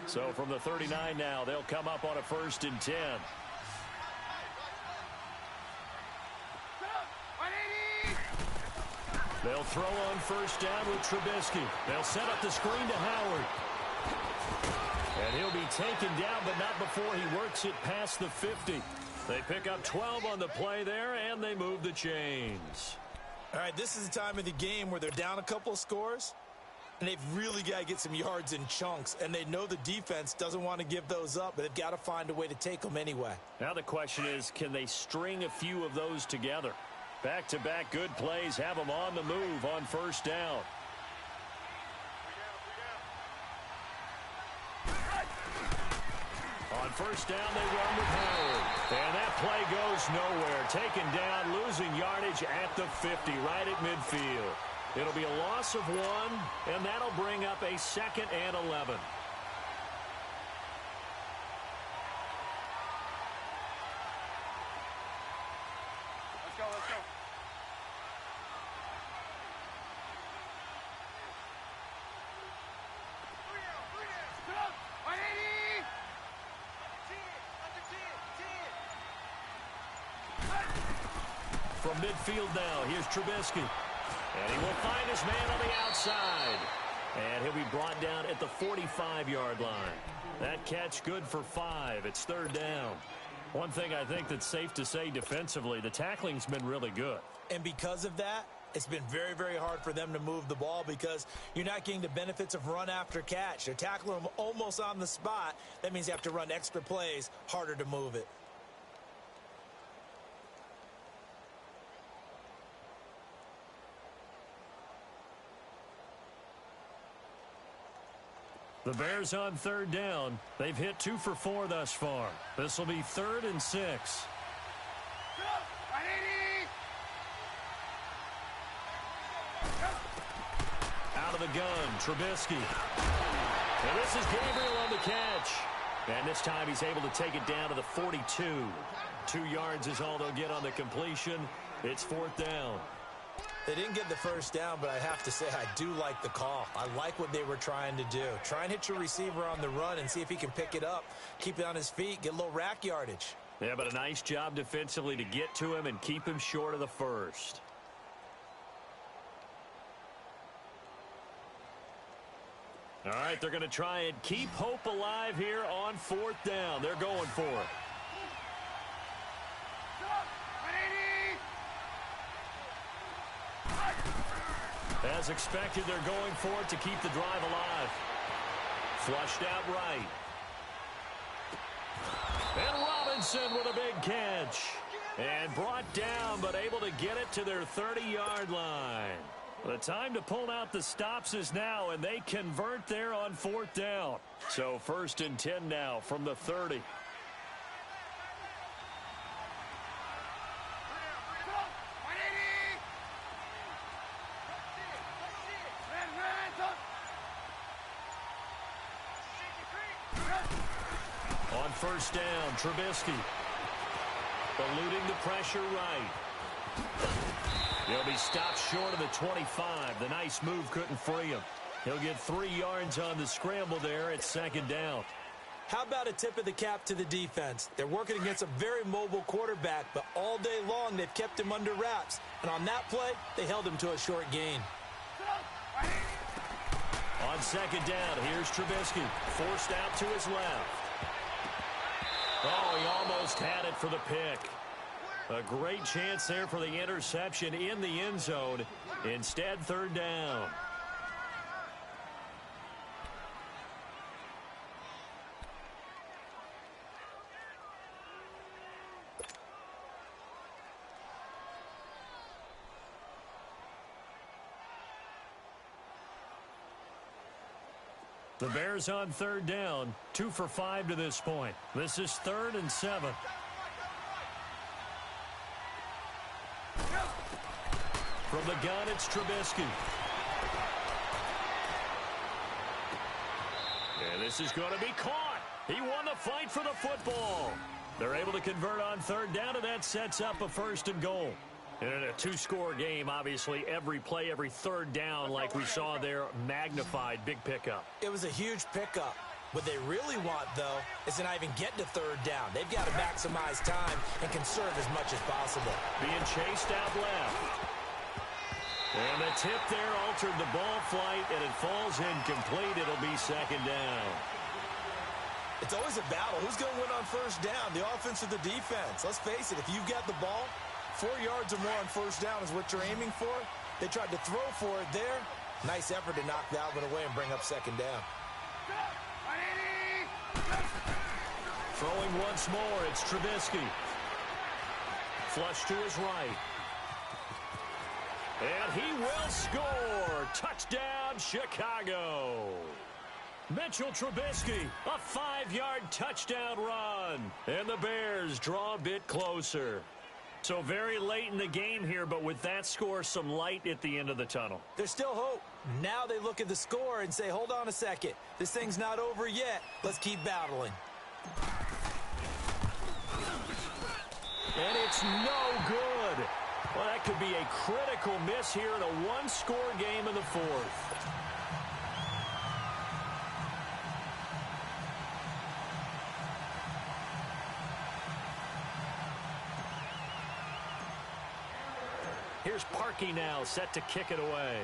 So from the 39 now, they'll come up on a 1st and 10. They'll throw on first down with Trubisky. They'll set up the screen to Howard. And he'll be taken down, but not before he works it past the 50. They pick up 12 on the play there, and they move the chains. All right, this is the time of the game where they're down a couple of scores, and they've really got to get some yards in chunks, and they know the defense doesn't want to give those up, but they've got to find a way to take them anyway. Now the question is, can they string a few of those together? Back-to-back good plays have them on the move on first down. On first down, they run with Howard. And that play goes nowhere. Taken down, losing yardage at the 50, right at midfield. It'll be a loss of 1, and that'll bring up a 2nd and 11. Let's go, let's go. From midfield now, here's Trubisky. And he will find his man on the outside. And he'll be brought down at the 45-yard line. That catch good for 5. It's 3rd down. One thing I think that's safe to say defensively, the tackling's been really good. And because of that, it's been very, very hard for them to move the ball because you're not getting the benefits of run after catch. They're tackling them almost on the spot. That means you have to run extra plays, harder to move it. The Bears on 3rd down. They've hit 2 for 4 thus far. This will be 3rd and 6. Out of the gun, Trubisky. And this is Gabriel on the catch. And this time he's able to take it down to the 42. 2 yards is all they'll get on the completion. It's 4th down. They didn't get the first down, but I have to say I do like the call. I like what they were trying to do. Try and hit your receiver on the run and see if he can pick it up, keep it on his feet, get a little rack yardage. Yeah, but a nice job defensively to get to him and keep him short of the first. All right, they're going to try and keep hope alive here on 4th down. They're going for it. As expected, they're going for it to keep the drive alive. Flushed out right. And Robinson with a big catch. And brought down, but able to get it to their 30-yard line. The time to pull out the stops is now, and they convert there on 4th down. So 1st and 10 now from the 30. On first down, Trubisky eluding the pressure right. He'll be stopped short of the 25. The nice move couldn't free him. He'll get 3 yards on the scramble there at second down. How about a tip of the cap to the defense? They're working against a very mobile quarterback, but all day long they've kept him under wraps. And on that play, they held him to a short gain. On second down, here's Trubisky. Forced out to his left. Oh, he almost had it for the pick. A great chance there for the interception in the end zone. Instead, third down. The Bears on third down, 2 for 5 to this point. This is 3rd and 7. From the gun, it's Trubisky. And this is going to be caught. He won the fight for the football. They're able to convert on third down, and that sets up a 1st and goal. And in a 2-score game, obviously, every play, every third down, like we saw there, magnified, big pickup. It was a huge pickup. What they really want, though, is to not even get to third down. They've got to maximize time and conserve as much as possible. Being chased out left. And the tip there altered the ball flight, and it falls incomplete. It'll be second down. It's always a battle. Who's going to win on first down, the offense or the defense? Let's face it, if you've got the ball, 4 yards or more on first down is what you're aiming for. They tried to throw for it there. Nice effort to knock that one away and bring up second down. Throwing once more, it's Trubisky. Flush to his right. And he will score. Touchdown, Chicago. Mitchell Trubisky, a 5-yard touchdown run. And the Bears draw a bit closer. So very late in the game here, but with that score, some light at the end of the tunnel. There's still hope. Now they look at the score and say, hold on a second. This thing's not over yet. Let's keep battling. And it's no good. Well, that could be a critical miss here in a 1-score game in the 4th. Here's Parkey now, set to kick it away.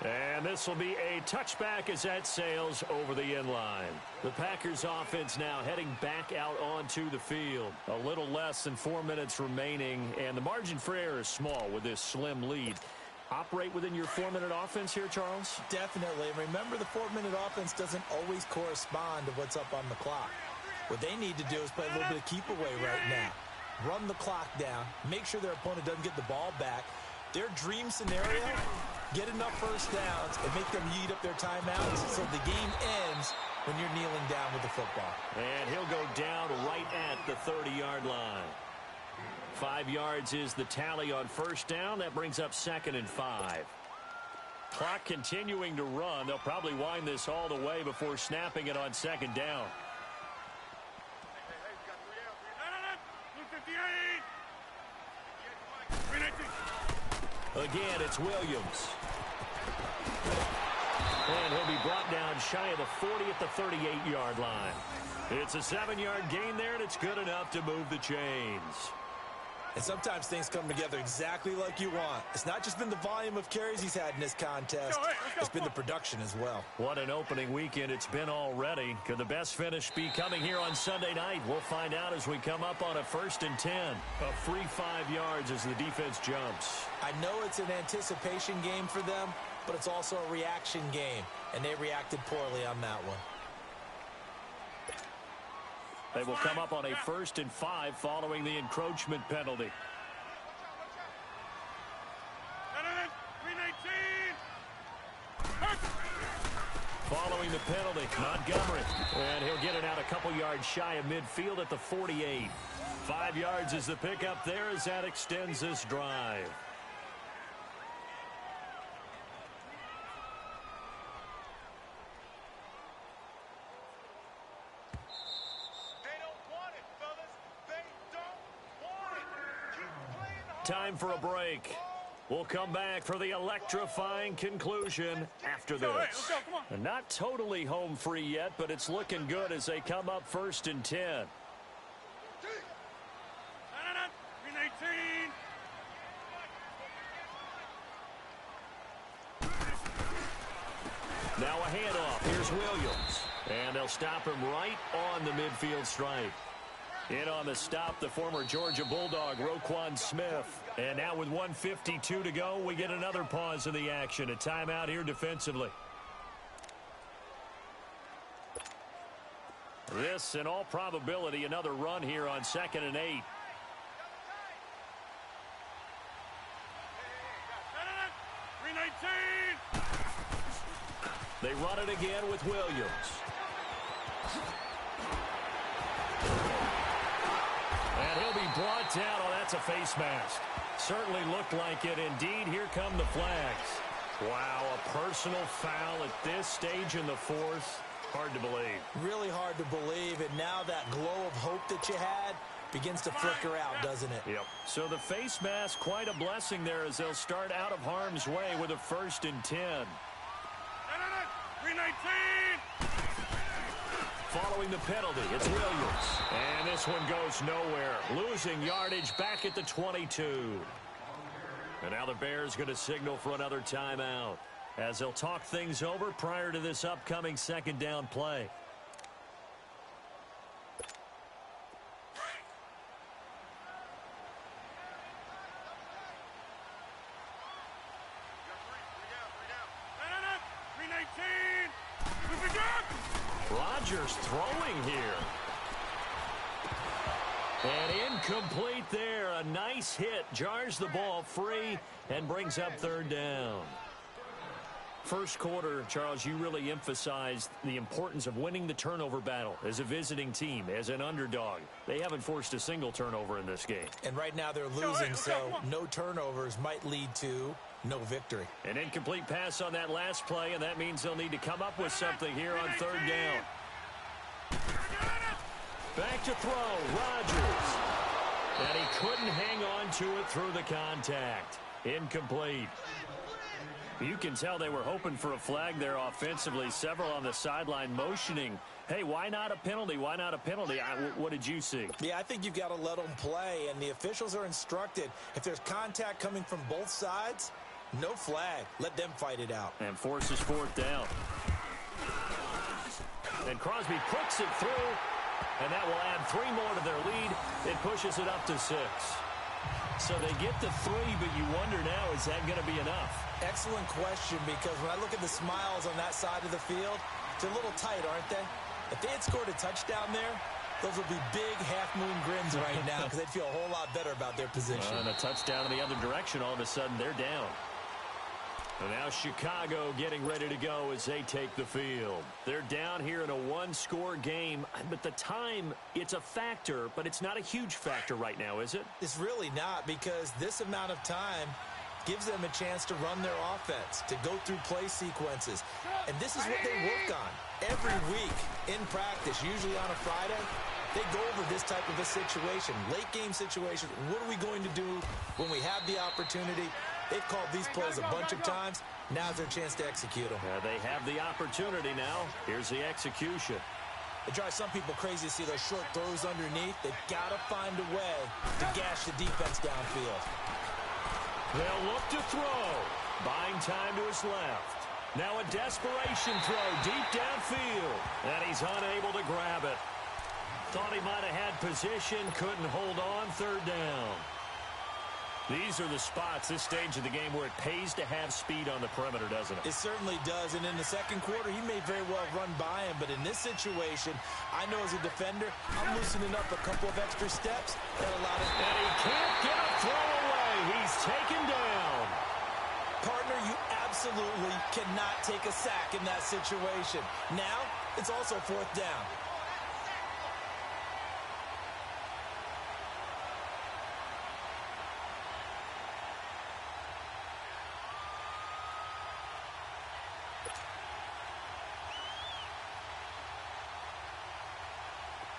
And this will be a touchback as that sails over the end line. The Packers offense now heading back out onto the field. A little less than 4 minutes remaining, and the margin for error is small with this slim lead. Operate within your 4-minute offense here, Charles? Definitely. Remember, the 4-minute offense doesn't always correspond to what's up on the clock. What they need to do is play a little bit of keep away right now. Run the clock down. Make sure their opponent doesn't get the ball back. Their dream scenario, get enough first downs and make them eat up their timeouts so the game ends when you're kneeling down with the football. And he'll go down right at the 30-yard line. 5 yards is the tally on first down. That brings up 2nd and 5. Clock continuing to run. They'll probably wind this all the way before snapping it on second down. Again, it's Williams. And he'll be brought down shy of the 40 at the 38-yard line. It's a 7-yard gain there, and it's good enough to move the chains. And sometimes things come together exactly like you want. It's not just been the volume of carries he's had in this contest. It's been the production as well. What an opening weekend it's been already. Could the best finish be coming here on Sunday night? We'll find out as we come up on a 1st and 10. A free 5 yards as the defense jumps. I know it's an anticipation game for them, but it's also a reaction game, and they reacted poorly on that one. They will come up on a 1st and 5 following the encroachment penalty. Following the penalty, Montgomery. And he'll get it out a couple yards shy of midfield at the 48. 5 yards is the pickup there as that extends this drive. Time for a break. We'll come back for the electrifying conclusion after this. Let's go, come on. And not totally home free yet, but it's looking good as they come up 1st and 10. 18. Now a handoff. Here's Williams. And they'll stop him right on the midfield stripe. In on the stop, the former Georgia Bulldog, Roquan Smith. And now with 1:52 to go, we get another pause in the action. A timeout here defensively. This, in all probability, another run here on 2nd and 8. They run it again with Williams. And he'll be brought down. Oh, that's a face mask. Certainly looked like it. Indeed, here come the flags. Wow, a personal foul at this stage in the 4th. Hard to believe. Really hard to believe, and now that glow of hope that you had begins to flicker out, doesn't it? Yep. So the face mask, quite a blessing there as they'll start out of harm's way with a 1st and 10. 319. Following the penalty, it's Williams. And this one goes nowhere. Losing yardage back at the 22. And now the Bears going to signal for another timeout as they'll talk things over prior to this upcoming 2nd down play. Rodgers throwing here. And incomplete there. A nice hit. Jars the ball free and brings up 3rd down. First quarter, Charles, you really emphasized the importance of winning the turnover battle as a visiting team, as an underdog. They haven't forced a single turnover in this game. And right now they're losing, so no turnovers might lead to no victory. An incomplete pass on that last play, and that means they'll need to come up with something here on 3rd down. Back to throw, Rodgers. And he couldn't hang on to it through the contact. Incomplete. You can tell they were hoping for a flag there offensively. Several on the sideline motioning, hey, why not a penalty? Why not a penalty? What did you see? Yeah, I think you've got to let them play, and the officials are instructed. If there's contact coming from both sides, no flag. Let them fight it out. And forces 4th down. And Crosby puts it through, and that will add 3 more to their lead. It pushes it up to 6. So they get the 3, but you wonder now, is that going to be enough? Excellent question, because when I look at the smiles on that side of the field, they're a little tight, aren't they? If they had scored a touchdown there, those would be big half-moon grins right now because they'd feel a whole lot better about their position. And a touchdown in the other direction, all of a sudden they're down. And now Chicago getting ready to go as they take the field. They're down here in a 1-score game, but the time, it's a factor, but it's not a huge factor right now, is it? It's really not, because this amount of time gives them a chance to run their offense, to go through play sequences. And this is what they work on every week in practice, usually on a Friday. They go over this type of a situation, late game situation. What are we going to do when we have the opportunity? They've called these plays a bunch of times. Now's their chance to execute them. They have the opportunity now. Here's the execution. It drives some people crazy to see those short throws underneath. They've got to find a way to gash the defense downfield. They'll look to throw. Buying time to his left. Now a desperation throw deep downfield. And he's unable to grab it. Thought he might have had position. Couldn't hold on. 3rd down. These are the spots, this stage of the game, where it pays to have speed on the perimeter, doesn't it? It certainly does. And in the second quarter, he may very well run by him. But in this situation, I know as a defender, I'm loosening up a couple of extra steps that allow him. And he can't get a throw away. He's taken down. Partner, you absolutely cannot take a sack in that situation. Now, it's also 4th down.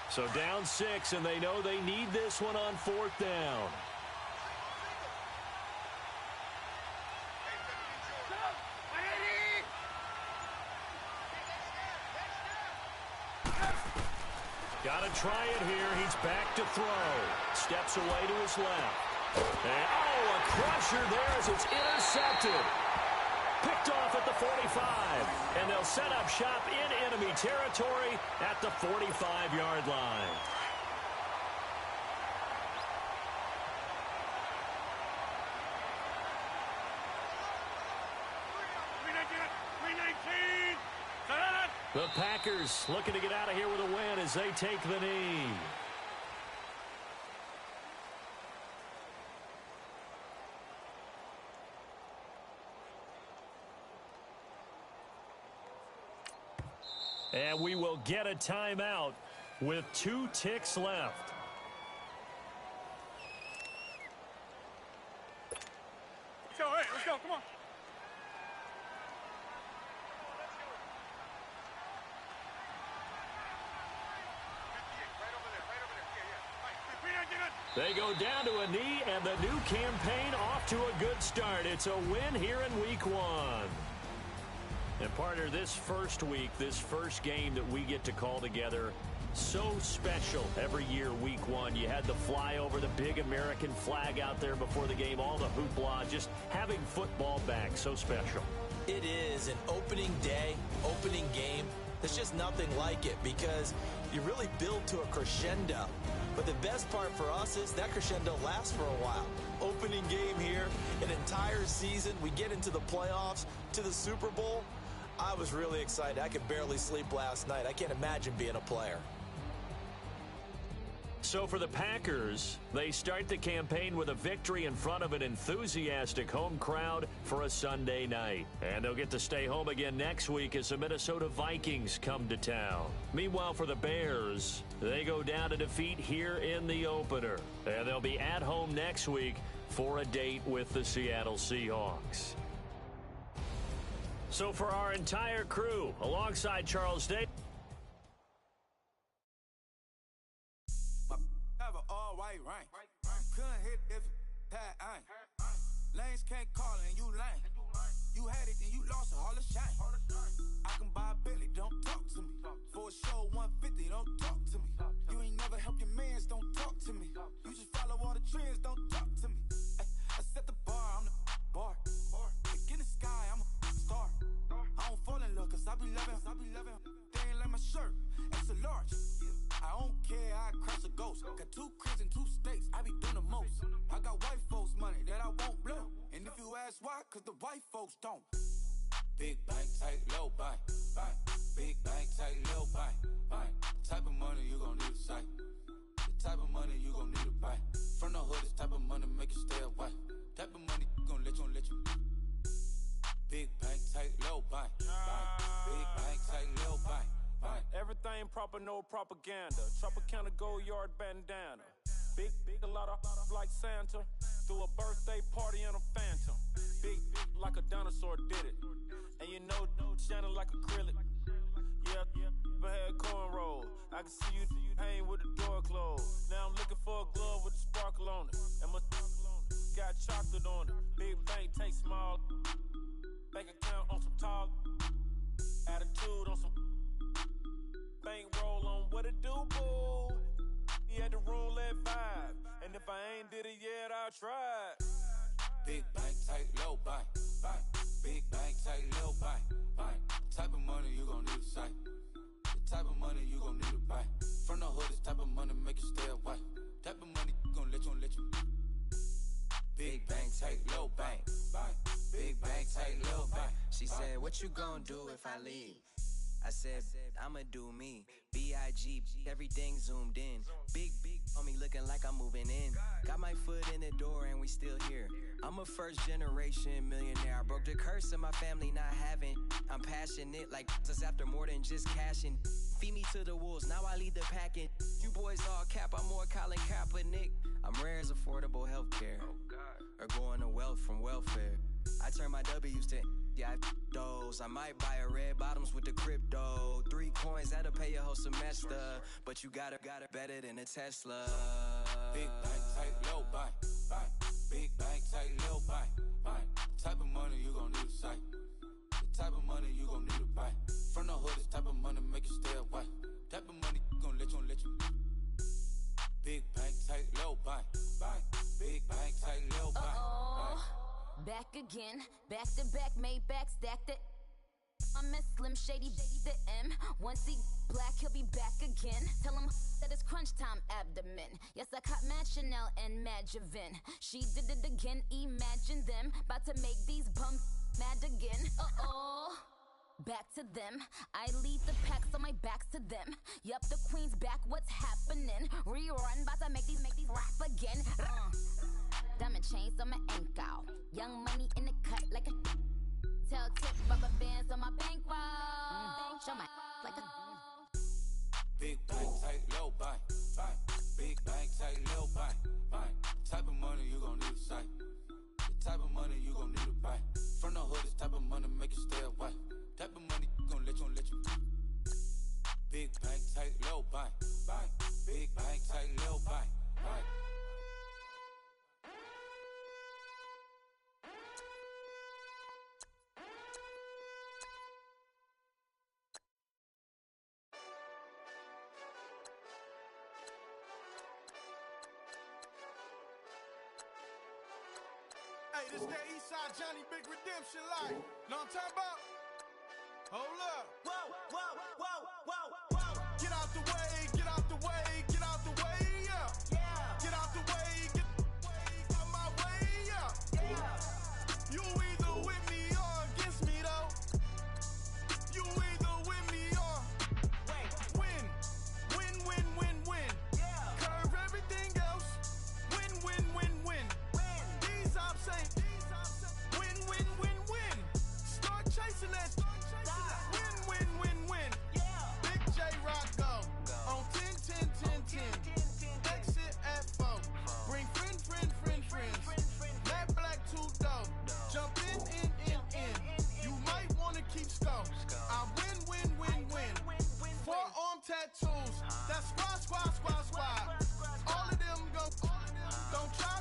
So down 6, and they know they need this one on 4th down. Got to try it here. He's back to throw. Steps away to his left. And, a crusher there as it's intercepted. Picked off at the 45. And they'll set up shop in enemy territory at the 45-yard line. The Packers looking to get out of here with a win as they take the knee. And we will get a timeout with 2 ticks left. Let's go, come on. They go down to a knee, and the new campaign off to a good start. It's a win here in Week 1. And partner, this first week, this first game that we get to call together, so special every year, Week 1. You had the flyover, the big American flag out there before the game, all the hoopla, just having football back, so special. It is an opening day, opening game. There's just nothing like it because you really build to a crescendo. But the best part for us is that crescendo lasts for a while. Opening game here, an entire season. We get into the playoffs, to the Super Bowl. I was really excited. I could barely sleep last night. I can't imagine being a player. So for the Packers, they start the campaign with a victory in front of an enthusiastic home crowd for a Sunday night. And they'll get to stay home again next week as the Minnesota Vikings come to town. Meanwhile, for the Bears, they go down to defeat here in the opener. And they'll be at home next week for a date with the Seattle Seahawks. So for our entire crew, alongside Charles Day. Couldn't hit if that ain't. Lanes can't call and you lame. You had it and you lost it, all the shine. I can buy a Billy, don't talk to me. For a show 150, don't talk to me. You ain't never help your mans, don't talk to me. You just follow all the trends, don't talk to me. I set the bar, I'm the bar. Like in the sky, I'm a star. I don't fall in love cause I be loving. They ain't like my shirt, extra large. I don't care, I crush a ghost. Got 2 cribs and 2 states, I be doing the most. I got white folks money that I won't blow. And if you ask why, cause the white folks don't. Big bank, tight, low bank, bank. Big bank, tight, low bank, bank. The type of money you gon' need a sight. The type of money you gon' need to buy. From the hood, this type of money make you stay away. Type of money gon' let you. Big bank, tight, low bank, bank. Big bank, tight, low bank. Everything proper, no propaganda. Tropicana gold yard bandana. Big, a lot of like Santa. Threw a birthday party in a phantom. Big like a dinosaur did it. And you know, shining like acrylic. Yeah, I had cornrow. I can see you hang with the door closed. Now I'm looking for a glove with a sparkle on it. And my got chocolate on it. Big bank, take small. Bank account on some tall. Attitude on some. Bankroll on what it do, boo. He had the roulette vibe. And if I ain't did it yet, I'll try. Big bank, tight, low bank, bank. Big bank, tight, low bank, bank. Type of money you gon' need to sight. The type of money you gon' need to buy. From the hood, this type of money make you stay away. Type of money gon' let you. Big bank, tight, low bank, bank. Big bank, tight, low bank. She said, what you gon' do if I leave? I said, I'ma do me. B.I.G. Everything zoomed in. Big on me looking like I'm moving in. Got my foot in the door and we still here. I'm a first generation millionaire. I broke the curse of my family not having. I'm passionate like just after more than just cashing. Feed me to the wolves, now I lead the packing. You boys all cap, I'm more Colin Kaepernick. I'm rare as affordable healthcare. Or going to wealth from welfare. I turn my W's to those. I might buy a red bottoms with the crypto. 3 coins, that'll pay your whole semester. But you gotta better than a Tesla. Big bank, tight, low bank, bank. Big bank, tight, low bank, bank. Type of money you gon' need to sight. The type of money you gon' need to buy. From the hood, this type of money make you stay away. Type of money gon' let you. tight, little bang, bang. Big bang, tight, little bang. Back again, back to back, made back, stacked it. I'm a Slim Shady, the M. Once he black, he'll be back again. Tell him that it's crunch time abdomen. Yes, I caught Mad Chanel and Mad Javin. She did it again, imagine them. About to make these bums mad again. Back to them. I lead the pack, so my back's to them. Yup, the queen's back, what's happening? Rerun, about to make these rap again. Diamond chains on my ankle. Young money in the cut like a tell tip rubber bands on my bankroll. Show my like a big bang, tight, low bang, bang. Big bang, tight, low bang, bang. Type of money you gon' need to sight. The type of money you gon' need to buy. From the hood, this type of money make you stay away. Type of money gon' let you. Big bang, tight, low bang, bang. Big bang, tight, low bang, bang. Hey, this that Eastside Johnny Big Redemption life. Know what I'm talking about? Hold up. Whoa. Get out the way, get out the way, get out the way, yeah. Get out the way, get out my way, yeah. You either with me or against me, though. You either with me or win. Curve everything else. Win. These ops ain't win. Start chasing that. Win. Big J Rock go on 10. Exit at 4. Bring friends. Matt Black 2 dope. Jump in. You might wanna keep score. I win. Forearm tattoos. That's squad. All of them go. Don't try.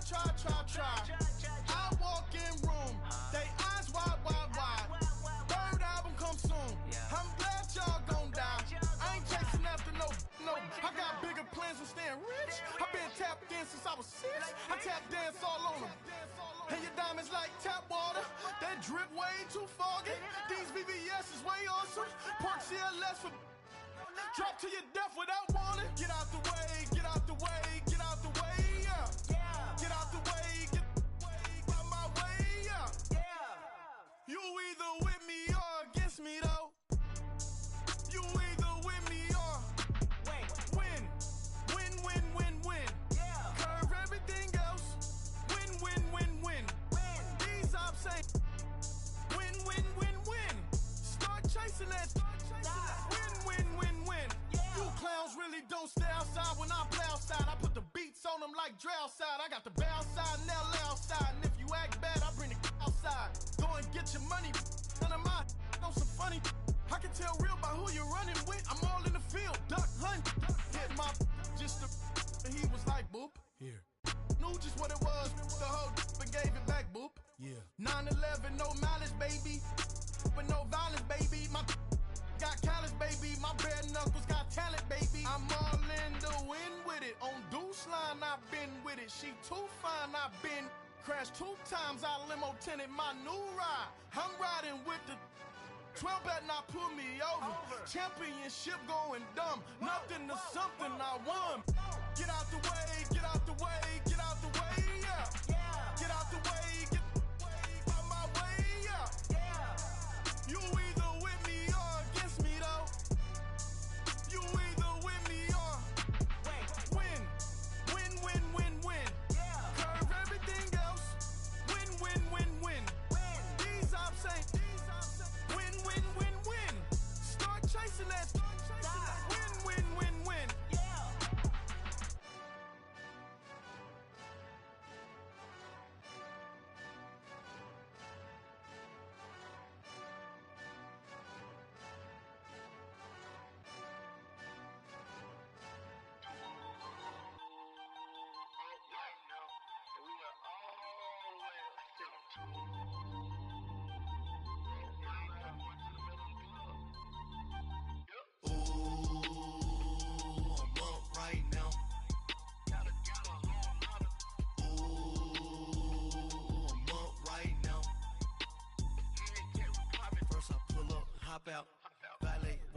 I walk in room. They eyes wide. Third album come soon. I'm glad y'all gon' die. I ain't chasing after no. I got bigger plans than staying rich. I been tapped in since I was 6. I tap dance all on them. And your diamonds like tap water. That drip way too foggy. These VVS is way awesome. Park CLS for drop to your death without warning. Get out the way, yeah. Get out the way, out my way, yeah. You either with me or against me, though. You either with me or win. Curve everything else. Win. These ops ain't win. Start chasing that. Win. You clowns really don't stay outside when I play outside. I put the beats on them like drow side. I got the bow side and LA outside. And if you act bad, I bring the outside. Go and get your money. None of my know some funny. I can tell real by who you're running with. I'm all in the field. Duck hunt. Hit my just the and he was like boop. Here. Knew just what it was. The whole and gave it back boop. Yeah. 9/11, no malice, baby. But no violence, baby. My got callous, baby. My bare knuckles got talent, baby. I'm all in the win with it. On Deuce Line, I've been with it. She too fine, I've been crashed 2 times. I limo tinted my new ride. I'm riding with the 12 better not pull me over. Championship going dumb. Nothing to something I won. Get out the way, yeah. Get out the way, out my way, yeah. You either with me or against me, though. You either with me or win. Curve everything else. Win. These ops ain't win. Start chasing that. Win.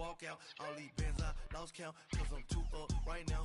walk out. All these bands I lost count, cause I'm too up right now.